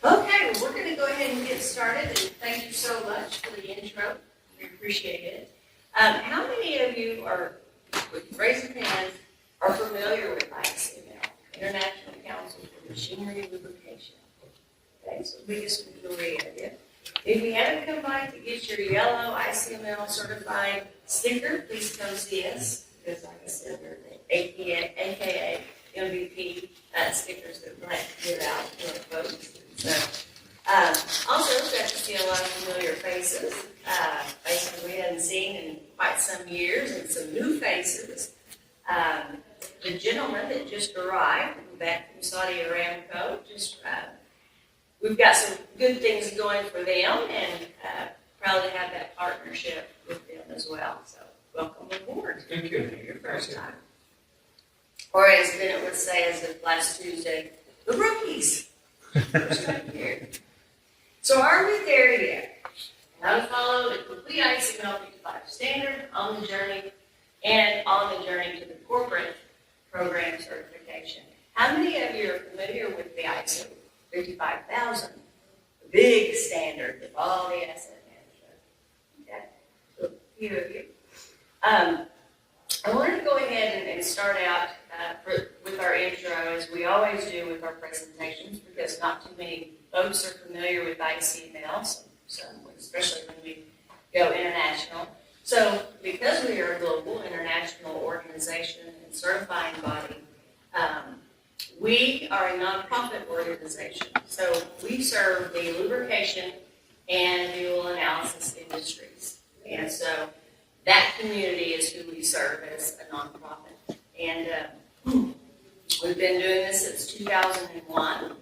Okay, well, we're going to go ahead and get started, and thank you so much for the intro. We appreciate it. How many of you are, with raising hands, are familiar with ICML, International Council for Machinery Lubrication? Okay, so biggest majority of you. If you haven't come by to get your yellow ICML certified sticker, please come see us, because like I said, they're the AKA MVP stickers that we're going to give out to our folks. So, also got to see a lot of familiar faces, faces we hadn't seen in quite some years, and some new faces. The gentleman that just arrived back from Saudi Aramco, we've got some good things going for them, and proud to have that partnership with them as well. So, welcome aboard. Thank you. Your first time. Or as Bennett would say as of last Tuesday, the rookies. First time here. So are we there yet? How to follow the complete ICML 55 standard on the journey to the corporate program certification. How many of you are familiar with the ISO 55000, the big standard of all the asset management? Okay, so a few of you. I wanted to go ahead and start out with our intro, as we always do with our presentations, because not too many folks are familiar with ICML, especially when we go international. So, because we are a global international organization and certifying body, we are a nonprofit organization. So, we serve the lubrication and fuel analysis industries. And so, that community is who we serve as a nonprofit. And we've been doing this since 2001.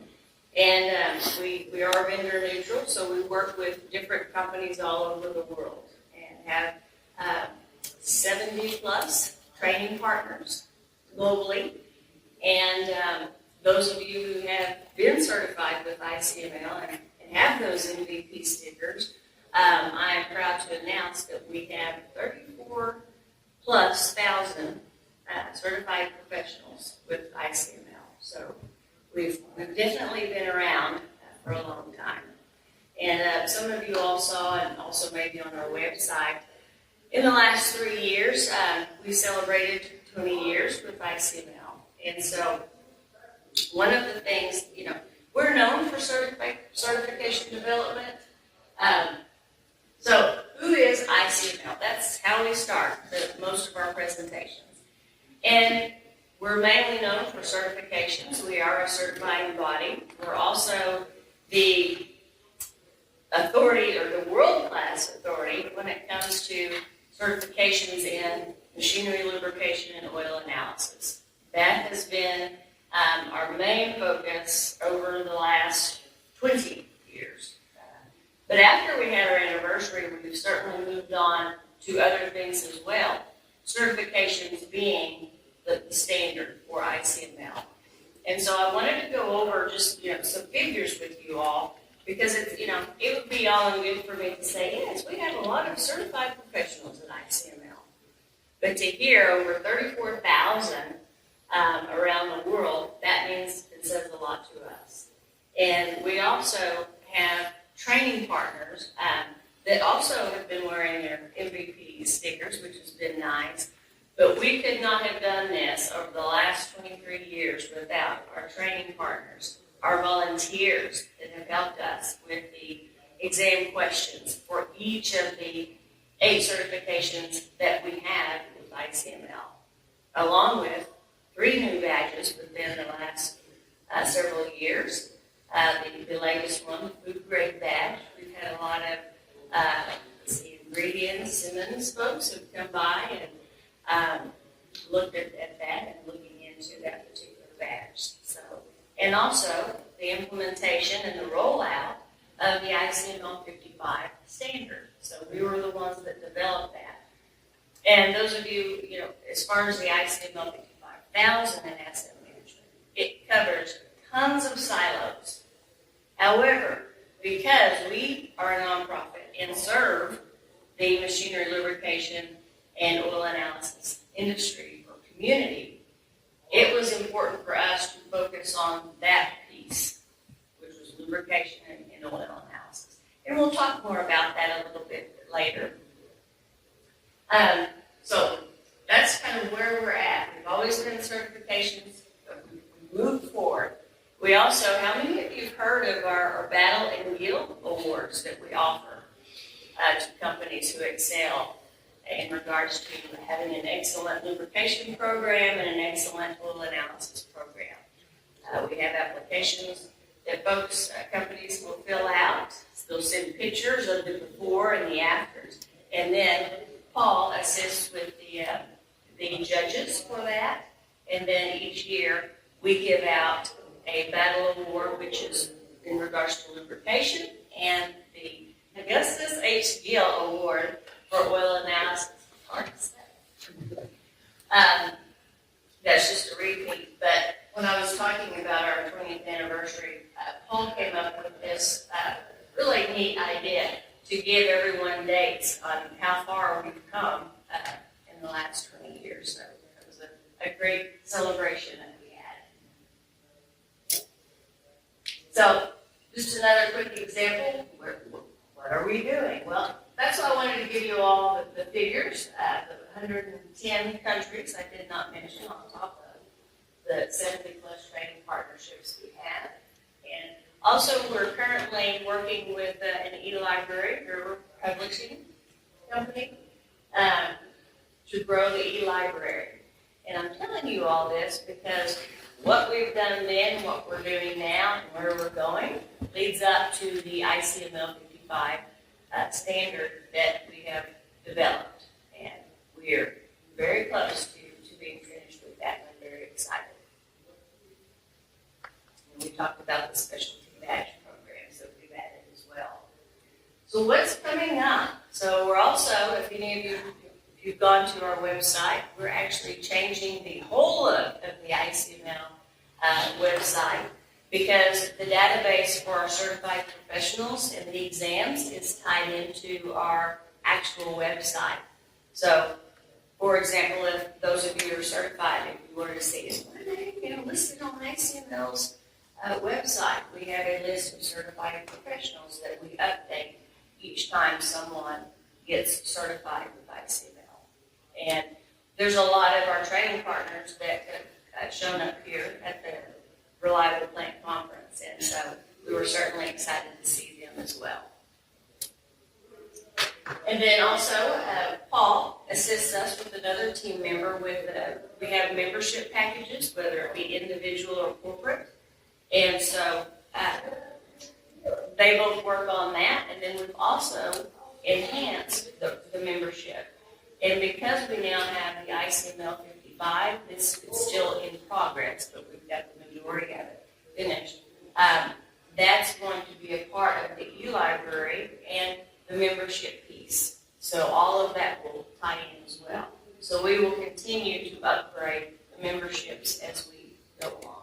And we are vendor neutral, so we work with different companies all over the world and have 70 plus training partners globally. And those of you who have been certified with ICML and have those MVP stickers, I am proud to announce that we have 34 plus thousand certified professionals with ICML. So we've definitely been around for a long time. And some of you all saw, and also maybe on our website, in the last 3 years, we celebrated 20 years with ICML. And so one of the things, we're known for certification development. So who is ICML? That's how we start most of our presentations. And we're mainly known for certifications. We are a certifying body. We're also the authority, or the world-class authority, when it comes to certifications in machinery lubrication and oil analysis. That has been our main focus over the last 20 years. But after we had our anniversary, we've certainly moved on to other things as well. Certifications being the standard for ICML. And so I wanted to go over just some figures with you all, because it's it would be all and good for me to say, yes, we have a lot of certified professionals at ICML. But to hear over 34,000 around the world, that means it says a lot to us. And we also have training partners that also have been wearing their MVP stickers, which has been nice. But we could not have done this over the last 23 years without our training partners, our volunteers that have helped us with the exam questions for each of the 8 certifications that we have with ICML, along with 3 new badges within the last several years. The latest one, the food grade badge. We've had a lot of ingredients, Simmons folks who've come by and looked at that and looking into that particular badge. So, and also the implementation and the rollout of the ICML 55 standard. So we were the ones that developed that. And those of you, as far as the ICML 55,000 in asset management, it covers tons of silos. However, because we are a nonprofit and serve the machinery lubrication and oil analysis industry or community, it was important for us to focus on that piece, which was lubrication and oil analysis. And we'll talk more about that a little bit later. So that's kind of where we're at. We've always done certifications, but we've moved forward. We also, how many of you have heard of our Battle and Yield awards that we offer to companies who excel in regards to having an excellent lubrication program and an excellent oil analysis program? We have applications that companies will fill out. They'll send pictures of the before and the afters. And then Paul assists with the judges for that. And then each year we give out a battle award, which is in regards to lubrication, and the Augustus H. Gill Award for oil analysis. Hard to say. That's just a repeat. But when I was talking about our 20th anniversary, Paul came up with this really neat idea to give everyone dates on how far we've come in the last 20 years. So it was a great celebration that we had. So just another quick example. What are we doing? Well, that's why I wanted to give you all the figures. The 110 countries I did not mention on top of the 70 plus training partnerships we have. And also, we're currently working with an e-library, we're a publishing company, to grow the e-library. And I'm telling you all this because what we've done then, what we're doing now, and where we're going, leads up to the ICML 55 standard that we have developed. And we're very close to being finished with that. I'm very excited. And we talked about the specialty badge programs that we've added as well. So what's coming up? So we're also, if any of you, if you've gone to our website, we're actually changing the whole of the ICML website because the database for our certified professionals and the exams is tied into our actual website. So, for example, if those of you who are certified, if you were to see it, listed on ICML's website, we have a list of certified professionals that we update each time someone gets certified with ICML. And there's a lot of our training partners that have shown up here at the Reliable Plant Conference, and so we were certainly excited to see them as well. And then also, Paul assists us with another team member with, we have membership packages, whether it be individual or corporate. And so they both work on that, and then we've also enhanced the membership. And because we now have the ICML 55, it's still in progress, but we've got the majority of it finished. That's going to be a part of the e-library and the membership piece. So all of that will tie in as well. So we will continue to upgrade the memberships as we go along.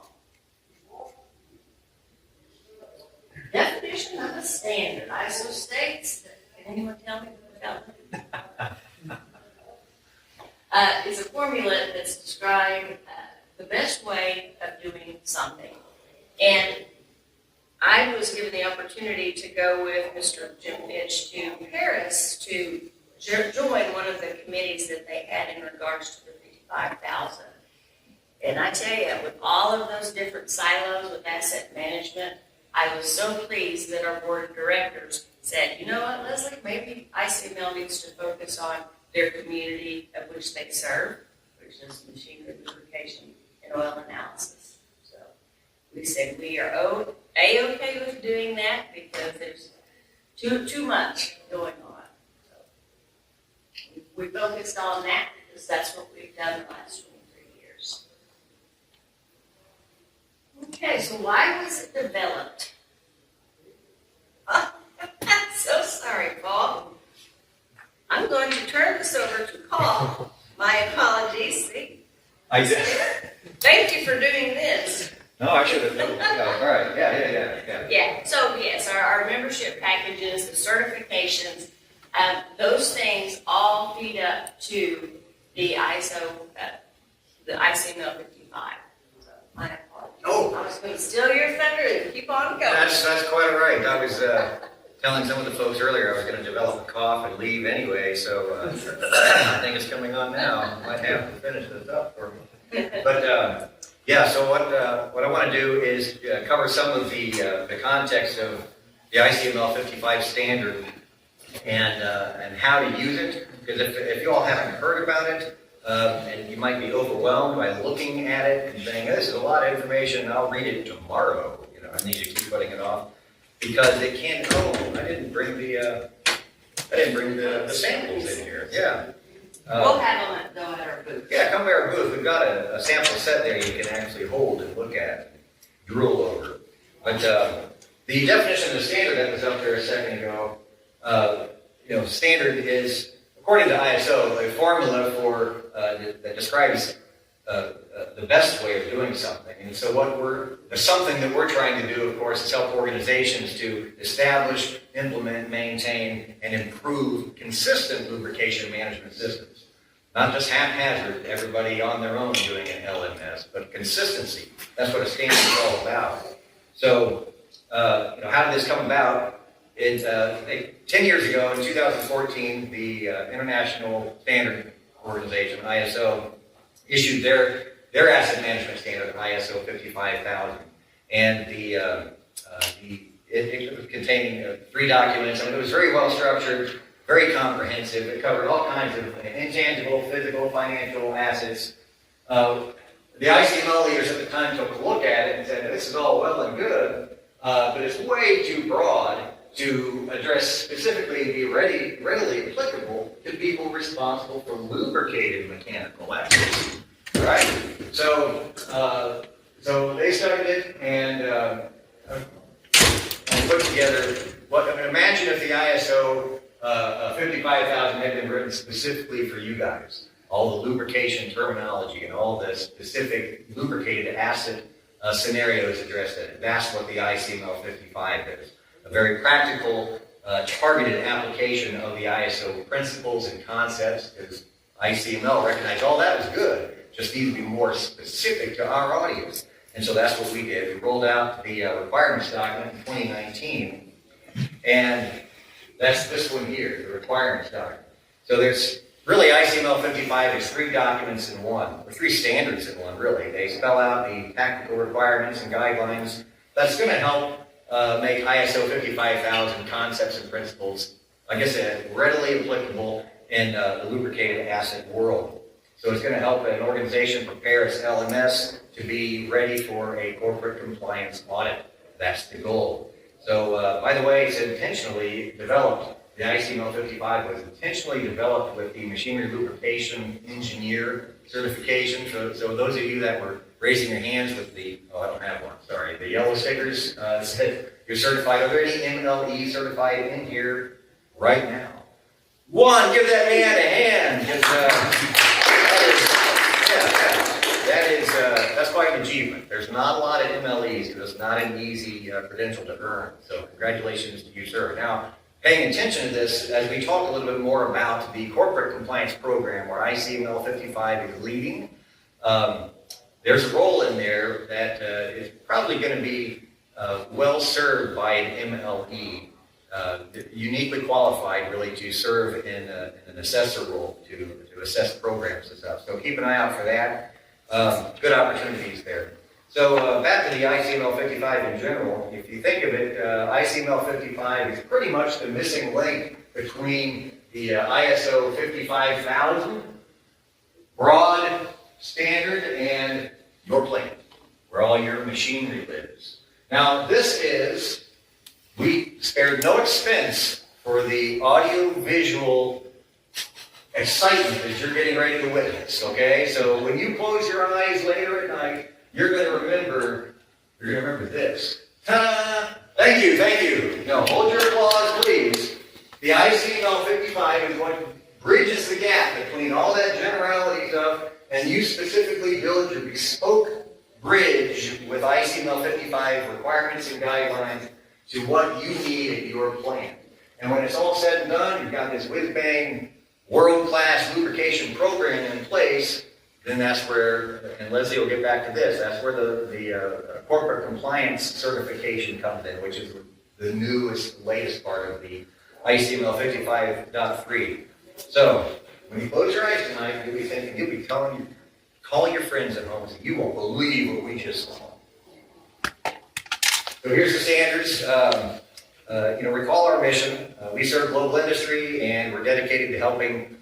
Definition of a standard. ISO states, can anyone tell me about it? Is a formula that's described the best way of doing something. And I was given the opportunity to go with Mr. Jim Fitch to Paris to join one of the committees that they had in regards to the 55,000. And I tell you, with all of those different silos with asset management, I was so pleased that our board of directors said, you know what, Leslie, maybe ICML needs to focus on their community of which they serve, which is machinery, lubrication, and oil analysis. So we said we are A-okay with doing that because there's too much going on. So we focused on that because that's what we've done the last 23 years. Okay, so why was it developed? I'm so sorry, Paul. I'm going to turn this over to Paul. My apologies. See? Thank you for doing this. No, I should have known. Yeah, all right. Yeah. Yeah, so yes, our membership packages, the certifications, those things all feed up to the ISO, the ICML 55. So my apologies. Oh, I was going to steal your thunder and keep on going. that's quite all right. I was telling some of the folks earlier I was going to develop a cough and leave anyway, so I think it's coming on now. I might have to finish this up for me. But yeah, so what I want to do is cover some of the context of the ICML 55 standard and how to use it. Because if you all haven't heard about it, and you might be overwhelmed by looking at it and saying, this is a lot of information, I'll read it tomorrow. You know, I need to keep putting it off. Because they can't, I didn't bring the samples in here. Yeah. We'll have them though at our booth. Yeah, come to our booth. We've got a sample set there you can actually hold and look at, drool over. But the definition of the standard that was up there a second ago, standard is, according to ISO, a formula for that describes the best way of doing something. And so something that we're trying to do, of course, is help organizations to establish, implement, maintain, and improve consistent lubrication management systems. Not just haphazard, everybody on their own doing an LMS, but consistency. That's what a standard is all about. So, how did this come about? 10 years ago, in 2014, the International Standard Organization, ISO, issued their asset management standard, ISO 55000, and it was containing 3 documents. I mean, it was very well structured, very comprehensive. It covered all kinds of intangible, physical, financial assets. The ICML leaders at the time took a look at it and said, this is all well and good, but it's way too broad to address specifically and be readily applicable to people responsible for lubricated mechanical assets. Right? So they studied it and put together imagine if the ISO 55000 had been written specifically for you guys. All the lubrication terminology and all the specific lubricated asset scenarios addressed in it. That's what the ICML 55 is. A very practical, targeted application of the ISO principles and concepts, because ICML recognized all that was good. Just need to be more specific to our audience. And so that's what we did. We rolled out the requirements document in 2019. And that's this one here, the requirements document. So there's really ICML 55 is 3 documents in one, or 3 standards in one, really. They spell out the tactical requirements and guidelines. That's going to help make ISO 55000 concepts and principles, like I said, readily applicable in the lubricated asset world. So it's going to help an organization prepare its LMS to be ready for a corporate compliance audit. That's the goal. So, by the way, it's intentionally developed. The ICML 55 was intentionally developed with the machinery lubrication engineer certification. So those of you that were raising your hands with the, I don't have one, sorry, the yellow stickers said you're certified. Are there any MLE certified in here right now? One, give that man a hand. That's quite an achievement. There's not a lot of MLEs, because it's not an easy credential to earn. So congratulations to you, sir. Now, paying attention to this, as we talk a little bit more about the corporate compliance program where ICML 55 is leading, there's a role in there that is probably going to be well served by an MLE, uniquely qualified really to serve in an assessor role to assess programs and stuff. So keep an eye out for that. Good opportunities there. So back to the ICML 55 in general. If you think of it, ICML 55 is pretty much the missing link between the ISO 55000 broad standard and your plant, where all your machinery lives. Now we spared no expense for the audio-visual excitement that you're getting ready to witness, okay? So when you close your eyes later at night, you're going to remember this. Ta-da! Thank you. Now hold your applause, please. The ICML 55 is what bridges the gap between all that generality stuff, and you specifically build your bespoke bridge with ICML 55 requirements and guidelines to what you need at your plant. And when it's all said and done, you've got this whiz-bang world-class lubrication program in place. then that's where, and Leslie will get back to this, that's where the corporate compliance certification comes in, which is the newest, latest part of the ICML 55.3. So, when you close your eyes tonight, you'll be thinking, you'll be calling your friends at home and saying, you won't believe what we just saw. So here's the standards. Recall our mission. We serve global industry, and we're dedicated to helping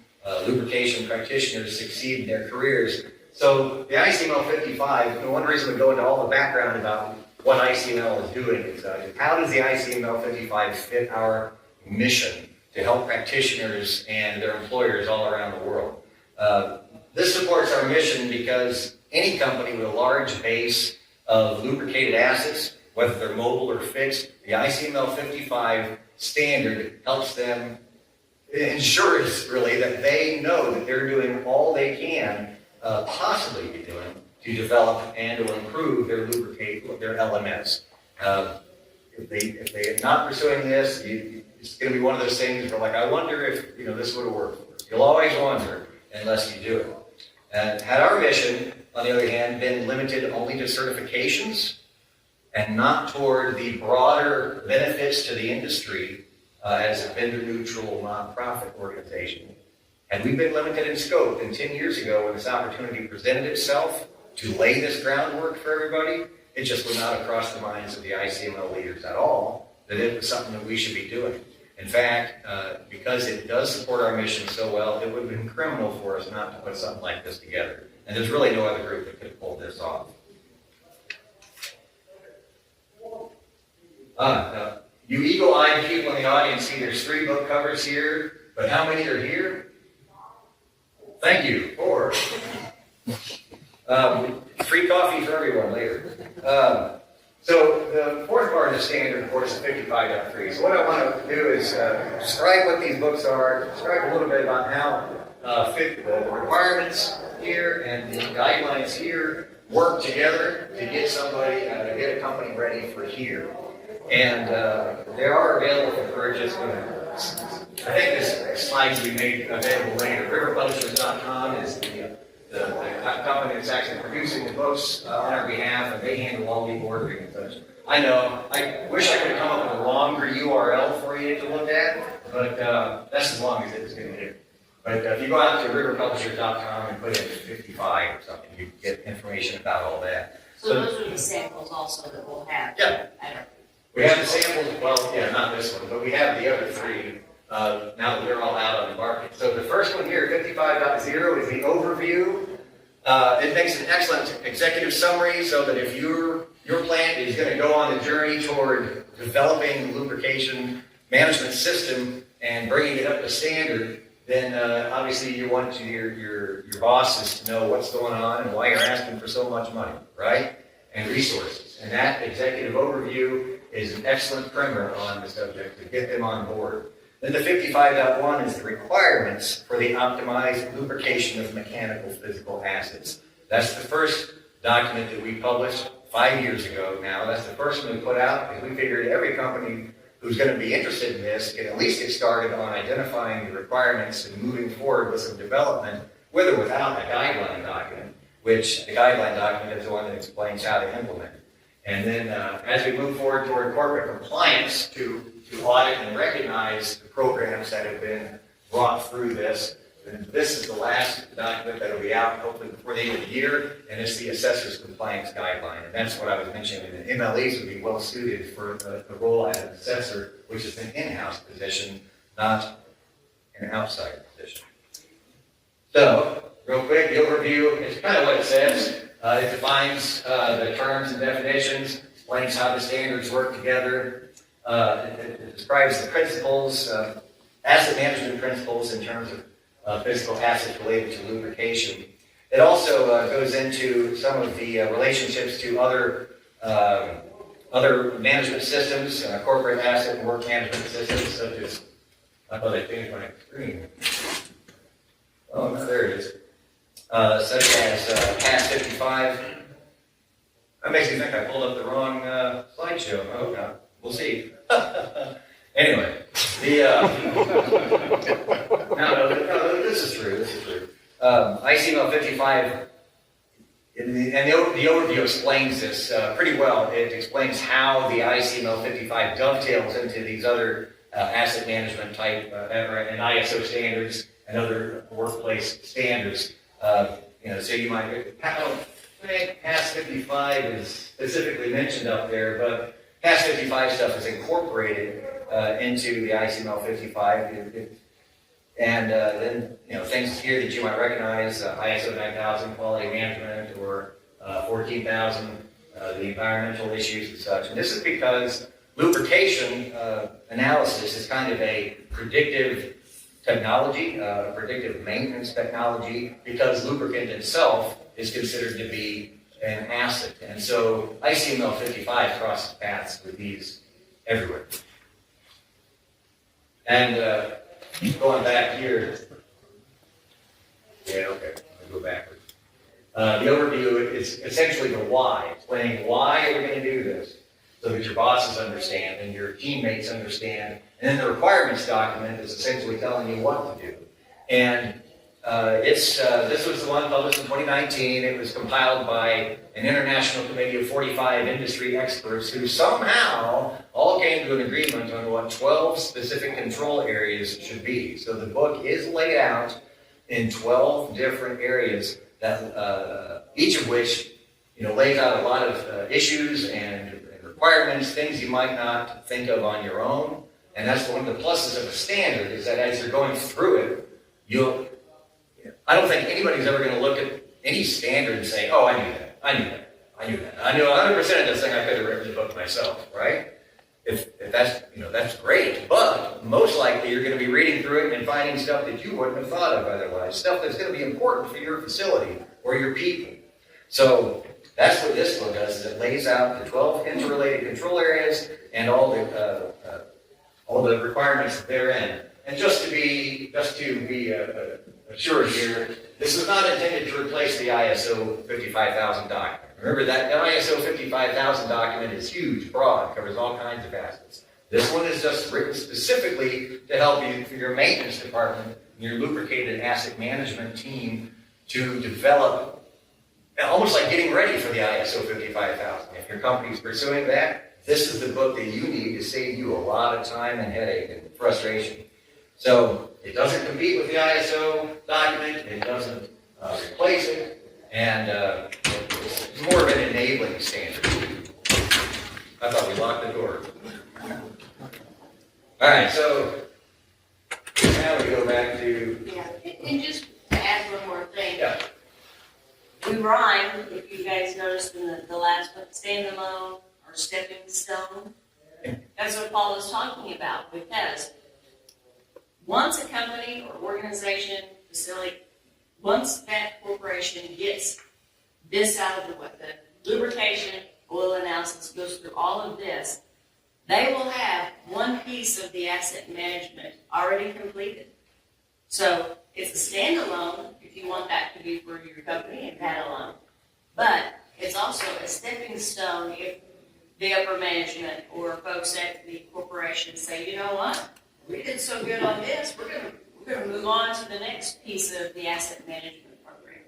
lubrication practitioners succeed in their careers. So the ICML 55, one reason we go into all the background about what ICML is doing is how does the ICML 55 fit our mission to help practitioners and their employers all around the world? This supports our mission because any company with a large base of lubricated assets, whether they're mobile or fixed, the ICML 55 standard helps them, ensures really that they know that they're doing all they can possibly be doing to develop and to improve their their LMS. If they're not pursuing this, it's going to be one of those things where, like, I wonder if this would have worked. You'll always wonder unless you do it. Had our mission, on the other hand, been limited only to certifications and not toward the broader benefits to the industry as a vendor-neutral nonprofit organization, had we been limited in scope, and 10 years ago when this opportunity presented itself to lay this groundwork for everybody, it just would not have crossed the minds of the ICML leaders at all that it was something that we should be doing. In fact, because it does support our mission so well, it would have been criminal for us not to put something like this together. And there's really no other group that could have pulled this off. Now, you eagle-eyed people in the audience see there's 3 book covers here, but how many are here? Thank you. 4. Free coffee for everyone later. So the fourth part of the standard, of course, is 55.3. So what I want to do is describe what these books are, describe a little bit about how fit the requirements here and the guidelines here work together to get somebody, to get a company ready for here. And they are available for purchase. I think this slide will be made available later. Riverpublishers.com is the company that's actually producing the books on our behalf, and they handle all the ordering and such. I know, I wish I could have come up with a longer URL for you to look at, but that's as long as it's going to do. But if you go out to riverpublishers.com and put in 55 or something, you get information about all that. So those are the samples also that we'll have. Yeah. We have the samples, well, yeah, not this one, but we have the other 3 now that they're all out on the market. So the first one here, 55.0, is the overview. It makes an excellent executive summary so that if your plant is going to go on the journey toward developing the lubrication management system and bringing it up to standard, then obviously you want your bosses to know what's going on and why you're asking for so much money, right? And resources. And that executive overview is an excellent primer on the subject to get them on board. Then the 55.1 is the requirements for the optimized lubrication of mechanical physical assets. That's the first document that we published 5 years ago now. That's the first one we put out because we figured every company who's going to be interested in this can at least get started on identifying the requirements and moving forward with some development, with or without a guideline document, which the guideline document is the one that explains how to implement it. And then as we move forward toward corporate compliance to audit and recognize the programs that have been brought through this, and this is the last document that will be out hopefully before the end of the year, and it's the Assessor's Compliance Guideline. And that's what I was mentioning. The MLEs would be well suited for the role as an assessor, which is an in-house position, not an outside position. So, real quick, the overview is kind of what it says. It defines the terms and definitions, explains how the standards work together. It describes the principles, asset management principles in terms of physical assets related to lubrication. It also goes into some of the relationships to other management systems, corporate asset and work management systems, such as, I thought I changed my screen. Oh, no, there it is. Such as CAS 55. That makes me think I pulled up the wrong slideshow. I hope not. We'll see. Anyway, no, this is true. ICML 55 the overview explains this pretty well. It explains how the ICML 55 dovetails into these other asset management type and ISO standards and other workplace standards. So you might, I don't think PAS 55 is specifically mentioned up there, but PAS 55 stuff is incorporated into the ICML 55. And then, things here that you might recognize, ISO 9000, quality management, or 14,000, the environmental issues and such. And this is because lubrication analysis is kind of a predictive technology, predictive maintenance technology, because lubricant itself is considered to be an asset. And so ICML 55 crosses paths with these everywhere. And going back here, I'll go backwards. The overview is essentially the why, explaining why are we going to do this, so that your bosses understand and your teammates understand. And then the requirements document is essentially telling you what to do. And this was the one published in 2019. It was compiled by an international committee of 45 industry experts who somehow all came to an agreement on what 12 specific control areas should be. So the book is laid out in 12 different areas that each of which lays out a lot of issues and requirements, things you might not think of on your own. And that's one of the pluses of a standard, is that as you're going through it, I don't think anybody's ever going to look at any standard and say, oh, I knew that. I knew 100% of this thing. I could have written the book myself, right? If that's, that's great. But most likely you're going to be reading through it and finding stuff that you wouldn't have thought of otherwise, stuff that's going to be important for your facility or your people. So that's what this book does, is it lays out the 12 interrelated control areas and all the requirements therein. And just to be assured here, this is not intended to replace the ISO 55,000 document. Remember that ISO 55,000 document is huge, broad, covers all kinds of assets. This one is just written specifically to help you, for your maintenance department, your lubricated asset management team, to develop, almost like getting ready for the ISO 55,000. If your company is pursuing that, this is the book that you need to save you a lot of time and headache and frustration. So it doesn't compete with the ISO document, it doesn't replace it, and it's more of an enabling standard. I thought we locked the door. All right, so now we go back to... Yeah, and just to add one more thing. Yeah. We rhyme, if you guys noticed in the last one, standalone or stepping stone. That's what Paul was talking about, because once a company or organization, facility, once that corporation gets this out of the way, the lubrication, oil analysis goes through all of this, they will have one piece of the asset management already completed. So it's a standalone if you want that to be for your company and that alone. But it's also a stepping stone if the upper management or folks at the corporation say, you know what? We did so good on this, we're going to move on to the next piece of the asset management program.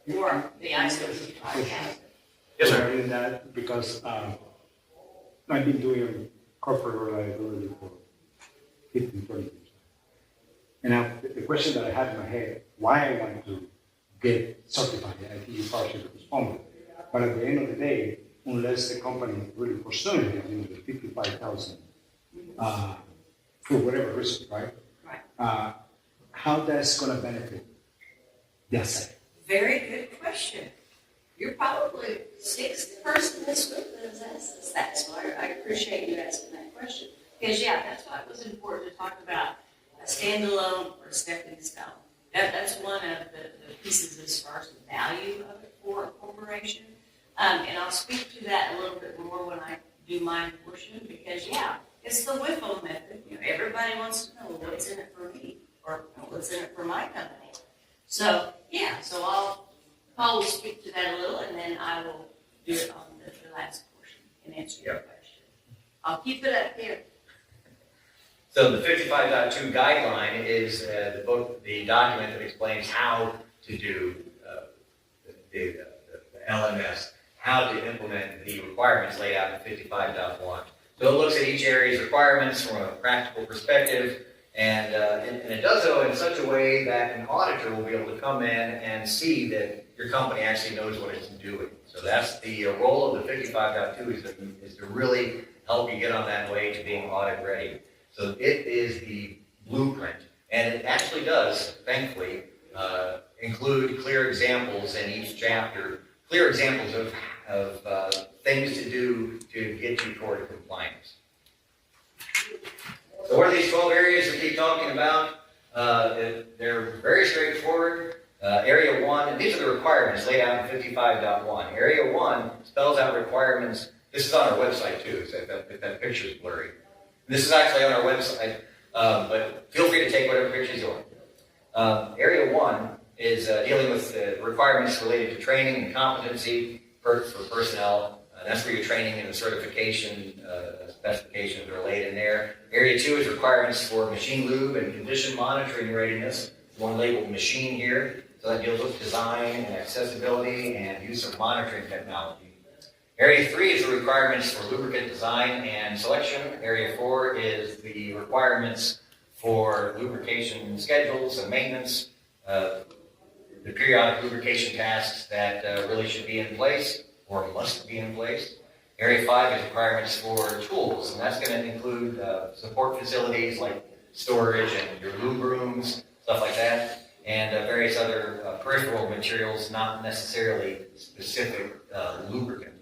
Mm-hmm. Or the ISO 55,000. Yes, sir. In that, because I've been doing corporate reliability for 15, 20 years. And now, the question that I had in my head, why I wanted to get certified, I think you partially responded. But at the end of the day, unless the company is really pursuing it, the 55,000, for whatever reason, right? Right. How that's going to benefit the asset? Very good question. You're probably the sixth person in this group that has asked us that, so I appreciate you asking that question. Because, that's why it was important to talk about a standalone or a stepping stone. That's one of the pieces as far as the value of it for a corporation. And I'll speak to that a little bit more when I do my portion, because, it's the WIFO method. Everybody wants to know what's in it for me or what's in it for my company. So, Paul will speak to that a little, and then I will do it on the last portion and answer your question. I'll keep it up here. So the 55.2 guideline is the document that explains how to do the LMS how to implement the requirements laid out in 55.1. So it looks at each area's requirements from a practical perspective, and it does so in such a way that an auditor will be able to come in and see that your company actually knows what it's doing. So that's the role of the 55.2 is to really help you get on that way to being audit ready. So it is the blueprint, and it actually does, thankfully, include clear examples in each chapter, clear examples of things to do to get you toward compliance. So what are these 12 areas we keep talking about? They're very straightforward. Area 1, and these are the requirements laid out in 55.1. Area 1 spells out requirements. This is on our website too, so if that picture is blurry. This is actually on our website, but feel free to take whatever pictures you want. Area 1 is dealing with requirements related to training and competency for personnel. That's where your training and the certification specifications are laid in there. Area 2 is requirements for machine lube and condition monitoring readiness. One labeled machine here. So that deals with design and accessibility and use of monitoring technology. Area 3 is the requirements for lubricant design and selection. Area 4 is the requirements for lubrication schedules and maintenance, the periodic lubrication tasks that really should be in place or must be in place. Area 5 is requirements for tools, and that's going to include support facilities like storage and your lube rooms, stuff like that, and various other peripheral materials, not necessarily specific lubricant.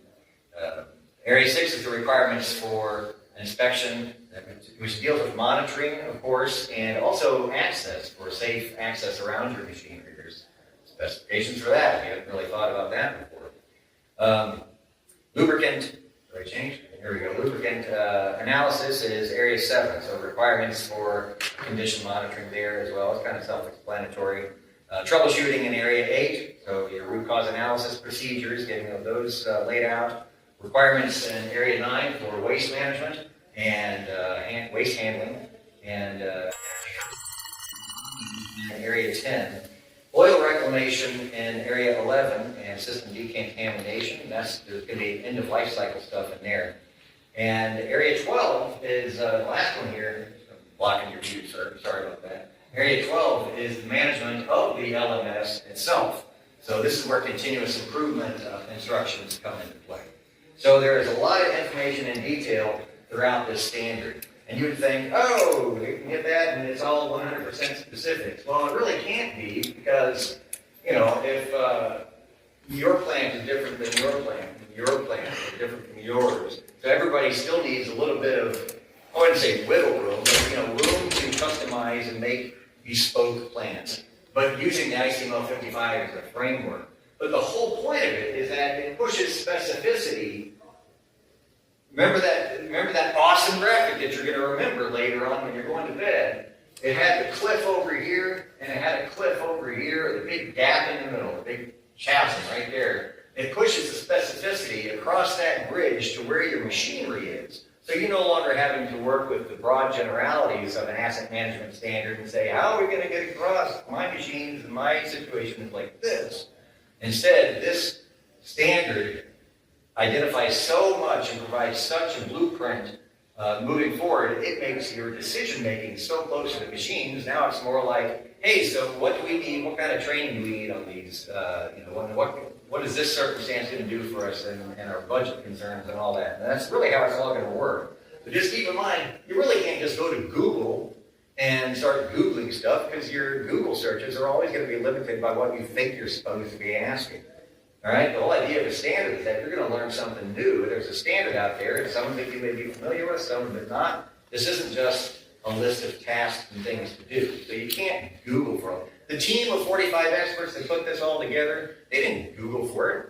Area 6 is the requirements for inspection, which deals with monitoring, of course, and also access, for safe access around your machinery. There's specifications for that. You haven't really thought about that before. Lubricant, here we go. Lubricant analysis is area 7, so requirements for condition monitoring there as well. It's kind of self-explanatory. Troubleshooting in area 8, so your root cause analysis procedures, getting those laid out. Requirements in area 9 for waste management and waste handling, and in area 10. Oil reclamation in area 11 and system decontamination. There's going to be end of life cycle stuff in there. And area 12 is the last one here. Blocking your view, sir. Sorry about that. Area 12 is the management of the LMS itself. So this is where continuous improvement instructions come into play. So there is a lot of information in detail throughout this standard. And you would think, oh, you can get that and it's all 100% specific. Well, it really can't be because, if your plant is different than your plant is different from yours. So everybody still needs a little bit of, I wouldn't say wiggle room, but room to customize and make bespoke plans. But using the ICML 55 as a framework. But the whole point of it is that it pushes specificity. Remember that awesome graphic that you're going to remember later on when you're going to bed? It had the cliff over here, and it had a cliff over here, the big gap in the middle, the big chasm right there. It pushes the specificity across that bridge to where your machinery is. So you're no longer having to work with the broad generalities of an asset management standard and say, how are we going to get across my machines and my situation is like this? Instead, this standard identifies so much and provides such a blueprint moving forward, it makes your decision-making so close to the machines. Now it's more like, hey, so what do we need? What kind of training do we need on these? What is this circumstance going to do for us and our budget concerns and all that? And that's really how it's all going to work. But just keep in mind, you really can't just go to Google and start Googling stuff because your Google searches are always going to be limited by what you think you're supposed to be asking. All right, the whole idea of a standard is that you're going to learn something new. There's a standard out there, and some of it you may be familiar with, some of it not. This isn't just a list of tasks and things to do. So you can't Google for it. The team of 45 experts that put this all together, they didn't Google for it.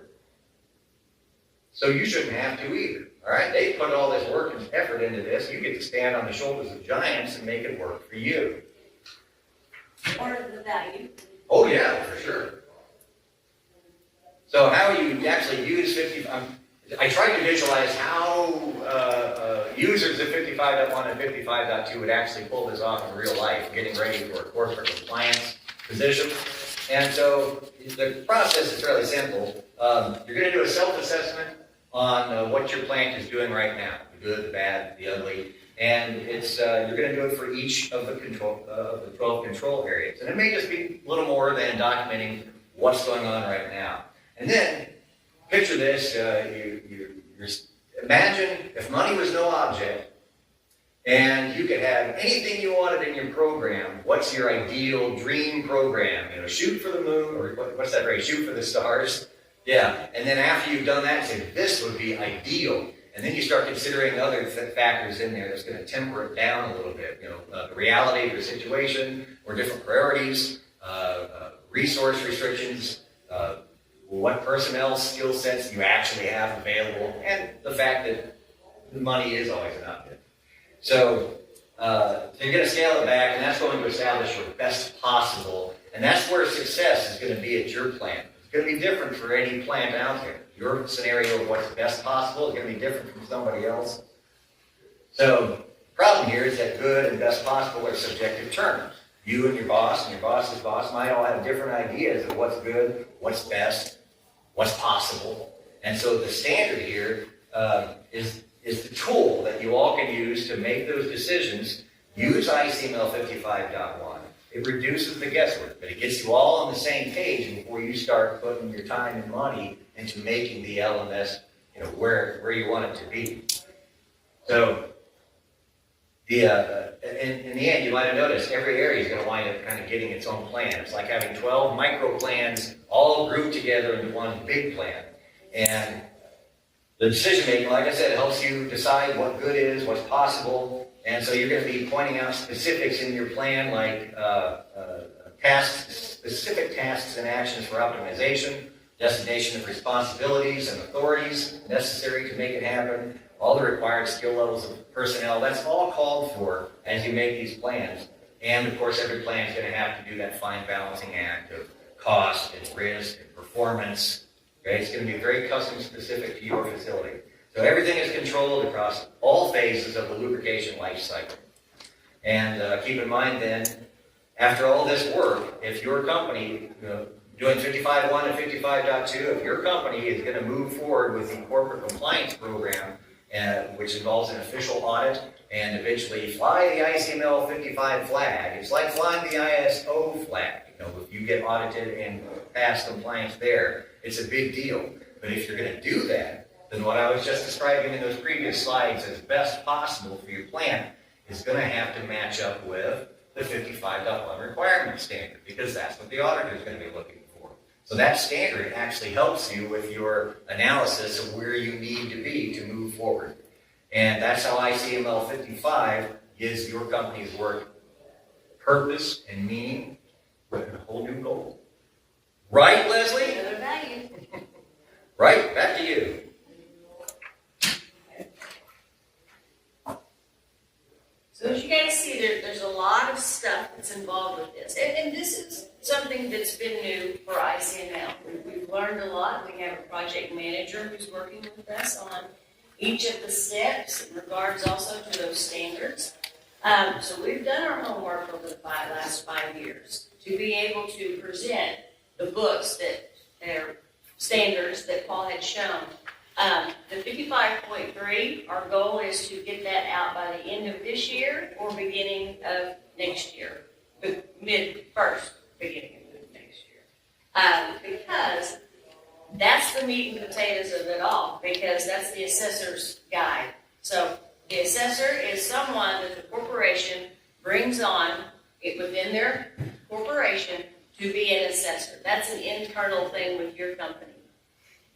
So you shouldn't have to either. All right, they put all this work and effort into this. You get to stand on the shoulders of giants and make it work for you. Or the value. Oh yeah, for sure. So how you actually use 55, I tried to visualize how users of 55.1 and 55.2 would actually pull this off in real life, getting ready for a corporate compliance position. And so the process is fairly simple. You're going to do a self-assessment on what your plant is doing right now, the good, the bad, the ugly, and it's you're going to do it for each of the 12 control areas. And it may just be a little more than documenting what's going on right now. And then picture this: imagine if money was no object. And you could have anything you wanted in your program. What's your ideal dream program? You know, shoot for the moon, or what's that phrase? Shoot for the stars. Yeah. And then after you've done that, you say, this would be ideal. And then you start considering other factors in there that's going to temper it down a little bit. You know, the reality of your situation, or different priorities, resource restrictions, what personnel skill sets you actually have available, and the fact that money is always an object. So you're going to scale it back, and that's going to establish your best possible, and that's where success is going to be at your plant. It's going to be different for any plant out there. Your scenario of what's best possible is going to be different from somebody else. So the problem here is that good and best possible are subjective terms. You and your boss's boss might all have different ideas of what's good, what's best, what's possible. And so the standard here is the tool that you all can use to make those decisions. Use ICML 55.1. It reduces the guesswork, but it gets you all on the same page before you start putting your time and money into making the LMS, you know, where you want it to be. So in the end, you might have noticed every area is going to wind up kind of getting its own plan. It's like having 12 micro plans all grouped together into one big plan. And the decision making, like I said, helps you decide what good is, what's possible, and so you're going to be pointing out specifics in your plan, like specific tasks and actions for optimization, designation of responsibilities and authorities necessary to make it happen, all the required skill levels of personnel. That's all called for as you make these plans. And of course, every plan is going to have to do that fine balancing act of cost and risk and performance. Okay, it's going to be very custom specific to your facility. So everything is controlled across all phases of the lubrication life cycle. And keep in mind then, after all this work, if your company, doing 55.1 and 55.2, if your company is going to move forward with the corporate compliance program, which involves an official audit and eventually fly the ICML 55 flag, it's like flying the ISO flag. If you get audited and pass compliance there, it's a big deal. But if you're going to do that, then what I was just describing in those previous slides as best possible for your plant is going to have to match up with the 55.1 requirement standard, because that's what the auditor is going to be looking for. So that standard actually helps you with your analysis of where you need to be to move forward. And that's how ICML 55 gives your company's work purpose and meaning with a whole new goal. Right, Leslie? Another value. Right, back to you. So as you guys see, there's a lot of stuff that's involved with this. And this is something that's been new for ICML. We've learned a lot. We have a project manager who's working with us on each of the steps in regards also to those standards. So we've done our homework over the last 5 years to be able to present the books that are standards that Paul had shown. The 55.3, our goal is to get that out by the end of this year or beginning of next year, beginning of next year. Because that's the meat and potatoes of it all, because that's the assessor's guide. So the assessor is someone that the corporation brings on within their corporation to be an assessor. That's an internal thing with your company.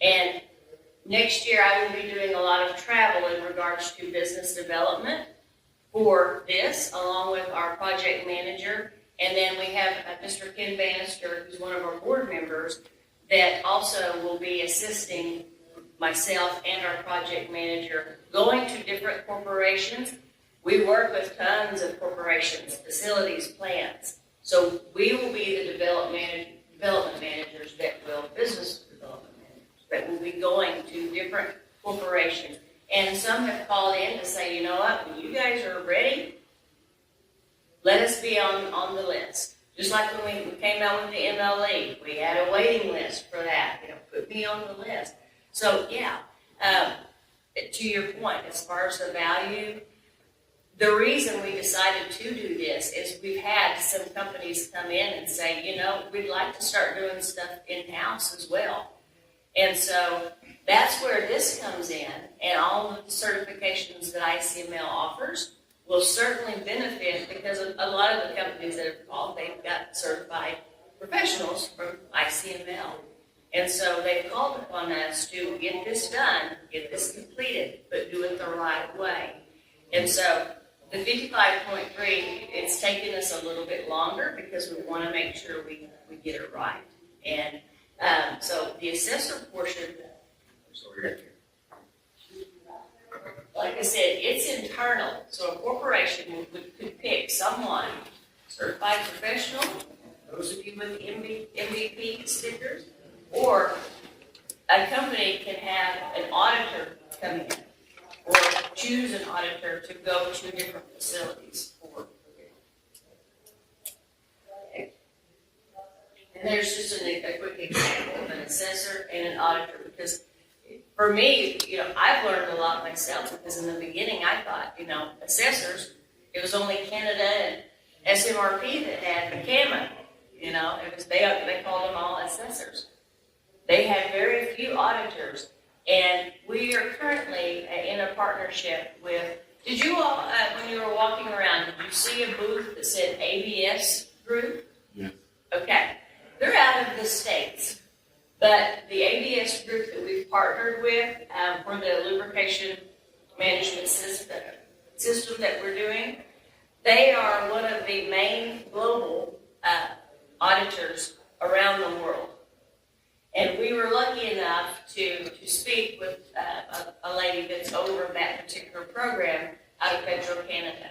And next year I will be doing a lot of travel in regards to business development for this, along with our project manager. And then we have Mr. Ken Bannister, who's one of our board members, that also will be assisting myself and our project manager going to different corporations. We work with tons of corporations, facilities, plants. So we will be the development managers business development managers that will be going to different corporations. And some have called in to say, you know what, when you guys are ready, let us be on the list. Just like when we came out with the MLE, we had a waiting list for that, put me on the list. So, yeah, to your point, as far as the value, the reason we decided to do this is we've had some companies come in and say, we'd like to start doing stuff in-house as well. And so that's where this comes in, and all of the certifications that ICML offers will certainly benefit, because a lot of the companies that have called, they've got certified professionals from ICML. And so they've called upon us to get this done, get this completed, but do it the right way. And so the 55.3, it's taken us a little bit longer because we want to make sure we get it right. And so the assessor portion, like I said, it's internal. So a corporation could pick someone, certified professional, those of you with MVP stickers, or a company can have an auditor come in, or choose an auditor to go to different facilities for. Okay. And there's just a quick example of an assessor and an auditor, because for me, I've learned a lot myself, because in the beginning I thought, assessors, it was only Canada and SMRP that had the CAMA. They called them all assessors. They had very few auditors, and we are currently in a partnership with, did you all, when you were walking around, did you see a booth that said ABS Group? Yes. Okay. They're out of the States, but the ABS Group that we've partnered with for the lubrication management system that we're doing, they are one of the main global auditors around the world. And we were lucky enough to speak with a lady that's over that particular program out of Petro Canada.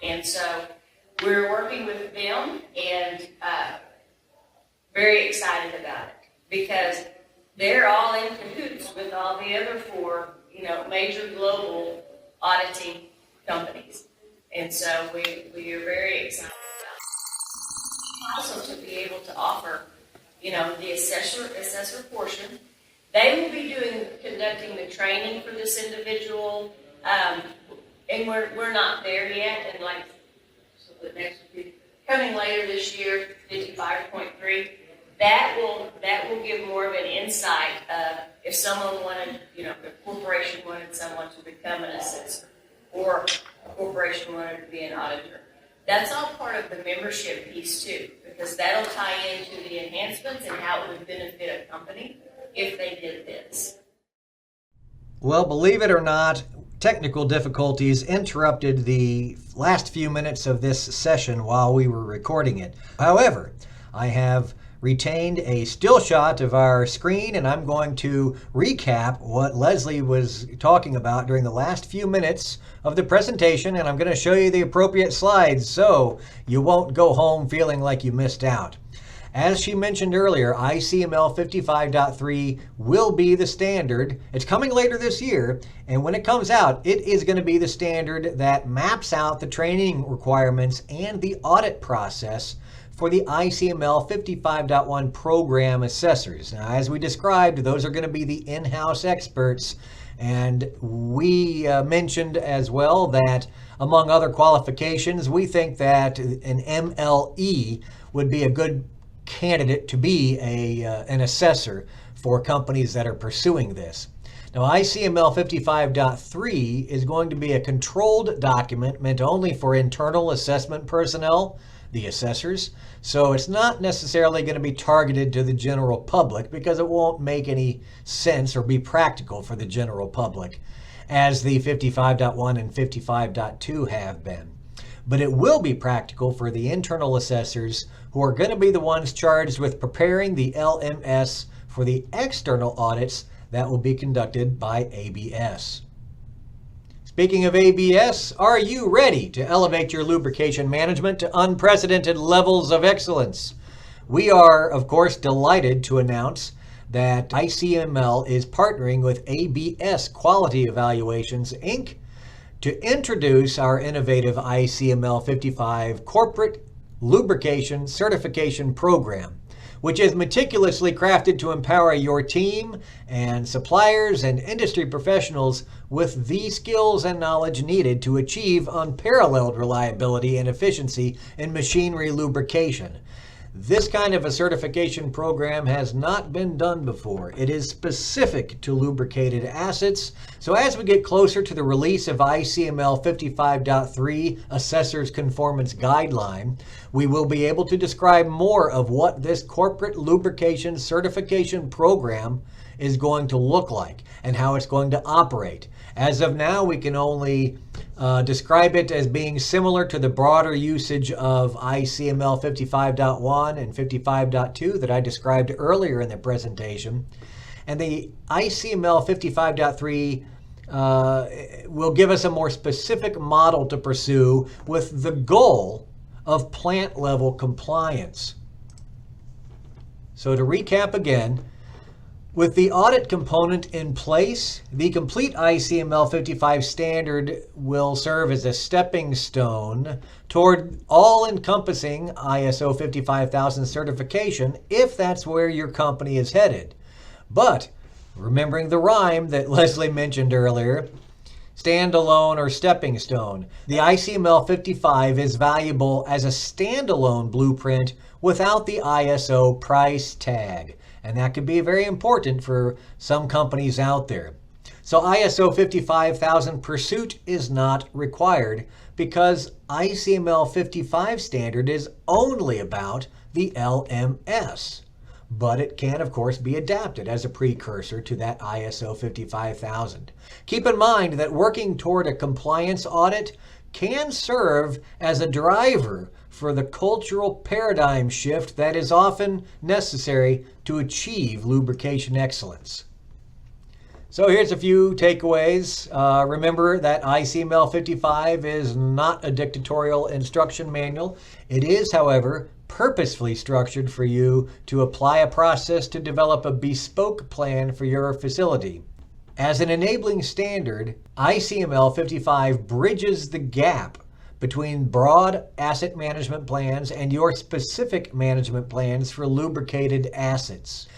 And so we're working with them, and very excited about it, because they're all in cahoots with all the other four, major global auditing companies. And so we are very excited about it. Also to be able to offer the assessor portion. They will be conducting the training for this individual, and we're not there yet. And so the next will be coming later this year, 55.3. That will give more of an insight of if someone wanted, if a corporation wanted someone to become an assessor, or a corporation wanted to be an auditor. That's all part of the membership piece too, because that'll tie into the enhancements and how it would benefit a company if they did this. Well, believe it or not, technical difficulties interrupted the last few minutes of this session while we were recording it. However, I have retained a still shot of our screen, and I'm going to recap what Leslie was talking about during the last few minutes of the presentation, and I'm going to show you the appropriate slides so you won't go home feeling like you missed out. As she mentioned earlier, ICML 55.3 will be the standard. It's coming later this year, and when it comes out, it is going to be the standard that maps out the training requirements and the audit process for the ICML 55.1 program assessors. Now, as we described, those are going to be the in-house experts, and we mentioned as well that among other qualifications, we think that an MLE would be a good candidate to be an assessor for companies that are pursuing this. Now, ICML 55.3 is going to be a controlled document meant only for internal assessment personnel, the assessors. So it's not necessarily going to be targeted to the general public, because it won't make any sense or be practical for the general public as the 55.1 and 55.2 have been. But it will be practical for the internal assessors who are going to be the ones charged with preparing the LMS for the external audits that will be conducted by ABS. Speaking of ABS, are you ready to elevate your lubrication management to unprecedented levels of excellence? We are, of course, delighted to announce that ICML is partnering with ABS Quality Evaluations, Inc. to introduce our innovative ICML 55 corporate Lubrication Certification Program, which is meticulously crafted to empower your team and suppliers and industry professionals with the skills and knowledge needed to achieve unparalleled reliability and efficiency in machinery lubrication. This kind of a certification program has not been done before. It is specific to lubricated assets. So as we get closer to the release of ICML 55.3 Assessor's Conformance Guideline, we will be able to describe more of what this corporate lubrication certification program is going to look like and how it's going to operate. As of now, we can only describe it as being similar to the broader usage of ICML 55.1 and 55.2 that I described earlier in the presentation. And the ICML 55.3 will give us a more specific model to pursue with the goal of plant level compliance. So to recap again, with the audit component in place, the complete ICML 55 standard will serve as a stepping stone toward all-encompassing ISO 55000 certification if that's where your company is headed. But remembering the rhyme that Leslie mentioned earlier, standalone or stepping stone, the ICML 55 is valuable as a standalone blueprint without the ISO price tag. And that could be very important for some companies out there. So ISO 55000 pursuit is not required because ICML 55 standard is only about the LMS. But it can, of course, be adapted as a precursor to that ISO 55000. Keep in mind that working toward a compliance audit can serve as a driver for the cultural paradigm shift that is often necessary to achieve lubrication excellence. So here's a few takeaways. Remember that ICML 55 is not a dictatorial instruction manual. It is, however, purposefully structured for you to apply a process to develop a bespoke plan for your facility. As an enabling standard, ICML 55 bridges the gap between broad asset management plans and your specific management plans for lubricated assets.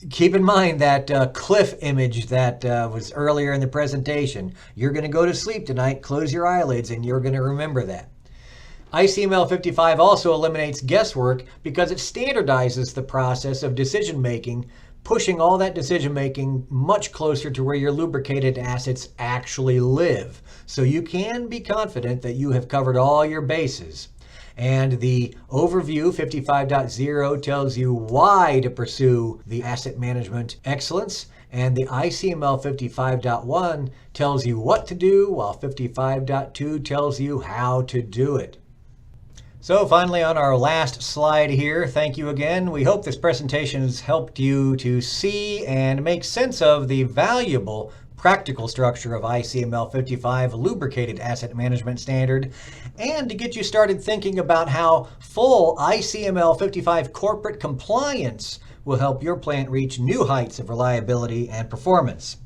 Keep in mind that cliff image that was earlier in the presentation. You're going to go to sleep tonight, close your eyelids, and you're going to remember that. ICML 55 also eliminates guesswork because it standardizes the process of decision making, pushing all that decision making much closer to where your lubricated assets actually live. So you can be confident that you have covered all your bases. And the overview 55.0 tells you why to pursue the asset management excellence. And the ICML 55.1 tells you what to do, while 55.2 tells you how to do it. So finally, on our last slide here, thank you again. We hope this presentation has helped you to see and make sense of the valuable practical structure of ICML 55 Lubricated Asset Management Standard, and to get you started thinking about how full ICML 55 corporate compliance will help your plant reach new heights of reliability and performance.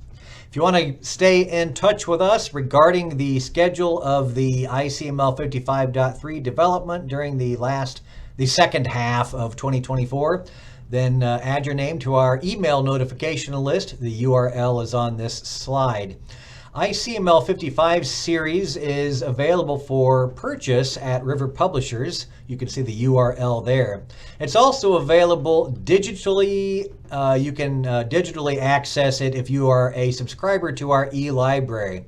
If you want to stay in touch with us regarding the schedule of the ICML 55.3 development during the second half of 2024, then add your name to our email notification list. The URL is on this slide. ICML 55 series is available for purchase at River Publishers. You can see the URL there. It's also available digitally. You can digitally access it if you are a subscriber to our e-library.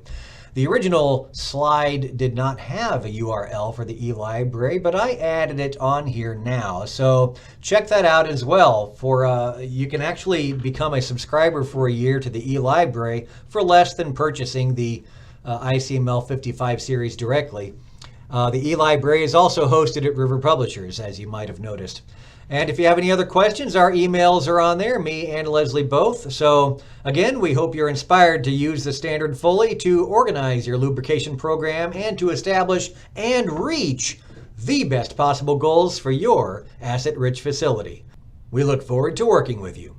The original slide did not have a URL for the e-library, but I added it on here now. So check that out as well. You can actually become a subscriber for a year to the e-library for less than purchasing the ICML 55 series directly. The e-library is also hosted at River Publishers, as you might have noticed. And if you have any other questions, our emails are on there, me and Leslie both. So again, we hope you're inspired to use the standard fully to organize your lubrication program and to establish and reach the best possible goals for your asset-rich facility. We look forward to working with you.